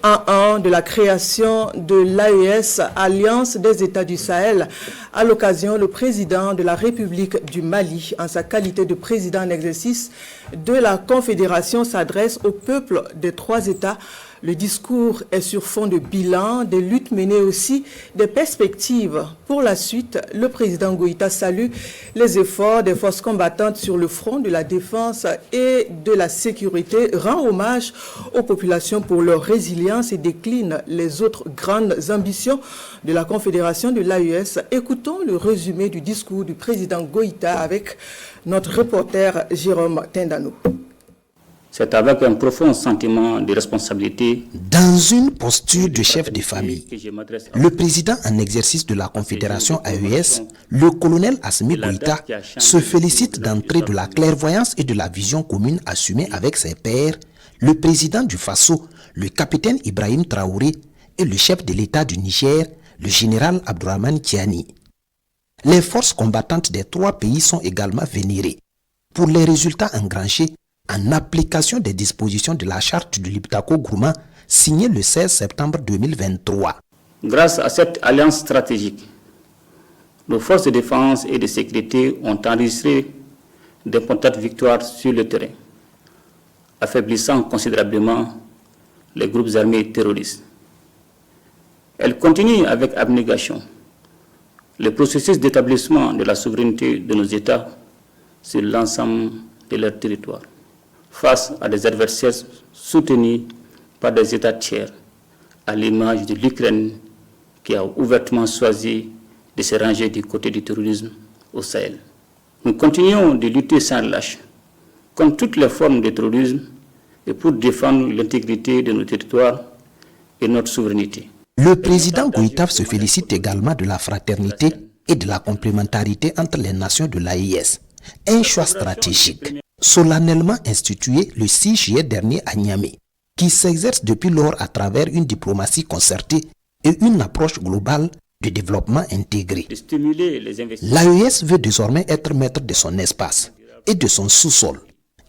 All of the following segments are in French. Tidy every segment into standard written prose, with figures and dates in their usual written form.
an 1 de la création de l'AES, Alliance des États du Sahel. À l'occasion, le président de la République du Mali, en sa qualité de président en exercice de la Confédération, s'adresse au peuple des 3 États. Le discours est sur fond de bilan, des luttes menées aussi, des perspectives. Pour la suite, le président Goïta salue les efforts des forces combattantes sur le front de la défense et de la sécurité, rend hommage aux populations pour leur résilience et décline les autres grandes ambitions de la Confédération de l'AES. Écoutons le résumé du discours du président Goïta avec notre reporter Jérôme Tindano. C'est avec un profond sentiment de responsabilité. Dans une posture de chef de famille, le président en exercice de la Confédération AES, le colonel Assimi Goïta, se félicite d'entrer de la clairvoyance et de la vision commune assumée avec ses pairs, le président du Faso, le capitaine Ibrahim Traoré et le chef de l'État du Niger, le général Abdourahmane Tiani. Les forces combattantes des 3 pays sont également vénérées pour les résultats engranchés en application des dispositions de la charte de Liptako-Gourma signée le 16 septembre 2023. Grâce à cette alliance stratégique, nos forces de défense et de sécurité ont enregistré d'importantes victoires sur le terrain, affaiblissant considérablement les groupes armés terroristes. Elles continuent avec abnégation le processus d'établissement de la souveraineté de nos États sur l'ensemble de leur territoire, face à des adversaires soutenus par des États tiers, à l'image de l'Ukraine qui a ouvertement choisi de se ranger du côté du terrorisme au Sahel. Nous continuons de lutter sans relâche contre toutes les formes de terrorisme et pour défendre l'intégrité de nos territoires et notre souveraineté. Le président Goïta se félicite également de la fraternité et de la complémentarité entre les nations de l'AES, un choix stratégique solennellement institué le 6 juillet dernier à Niamey, qui s'exerce depuis lors à travers une diplomatie concertée et une approche globale de développement intégré. L'AES veut désormais être maître de son espace et de son sous-sol,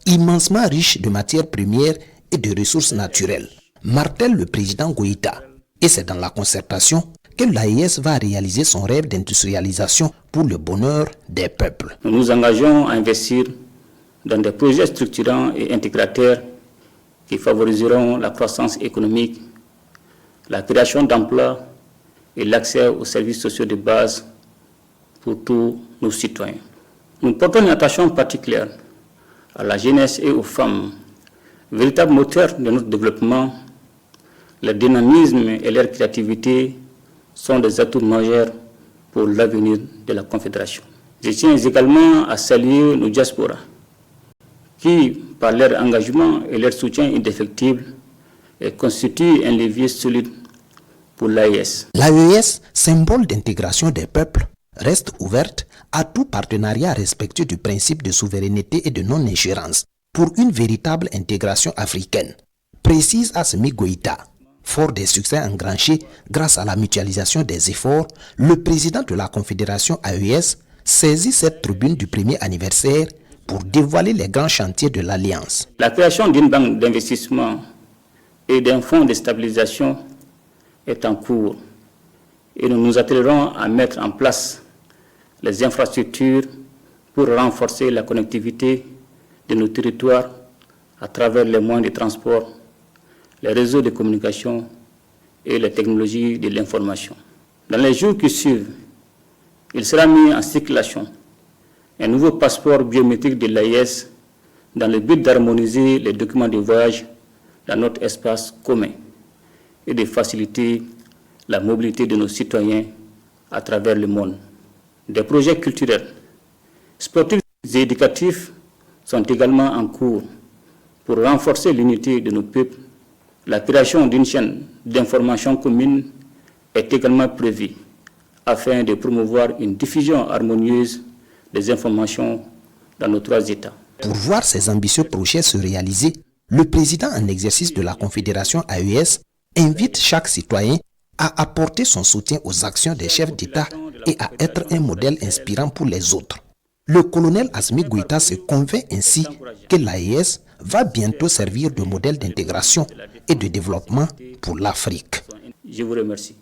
immensement riche de matières premières et de ressources naturelles, martèle le président Goïta. Et c'est dans la concertation que l'AES va réaliser son rêve d'industrialisation pour le bonheur des peuples. Nous nous engageons à investir dans des projets structurants et intégrateurs qui favoriseront la croissance économique, la création d'emplois et l'accès aux services sociaux de base pour tous nos citoyens. Nous portons une attention particulière à la jeunesse et aux femmes, véritables moteurs de notre développement. Leur dynamisme et leur créativité sont des atouts majeurs pour l'avenir de la Confédération. Je tiens également à saluer nos diasporas qui, par leur engagement et leur soutien indéfectible, constituent un levier solide pour l'AES. L'AES, symbole d'intégration des peuples, reste ouverte à tout partenariat respectueux du principe de souveraineté et de non-ingérence pour une véritable intégration africaine, précise Assimi Goïta. Fort des succès engranchés grâce à la mutualisation des efforts, le président de la Confédération AES saisit cette tribune du premier anniversaire pour dévoiler les grands chantiers de l'Alliance. La création d'une banque d'investissement et d'un fonds de stabilisation est en cours et nous nous attellerons à mettre en place les infrastructures pour renforcer la connectivité de nos territoires à travers les moyens de transport, les réseaux de communication et les technologies de l'information. Dans les jours qui suivent, il sera mis en circulation un nouveau passeport biométrique de l'AES dans le but d'harmoniser les documents de voyage dans notre espace commun et de faciliter la mobilité de nos citoyens à travers le monde. Des projets culturels, sportifs et éducatifs sont également en cours pour renforcer l'unité de nos peuples. La création d'une chaîne d'information commune est également prévue afin de promouvoir une diffusion harmonieuse des informations dans nos 3 États. Pour voir ces ambitieux projets se réaliser, le président en exercice de la Confédération AES invite chaque citoyen à apporter son soutien aux actions des chefs d'État et à être un modèle inspirant pour les autres. Le colonel Assimi Goïta se convainc ainsi que l'AES va bientôt servir de modèle d'intégration et de développement pour l'Afrique. Je vous remercie.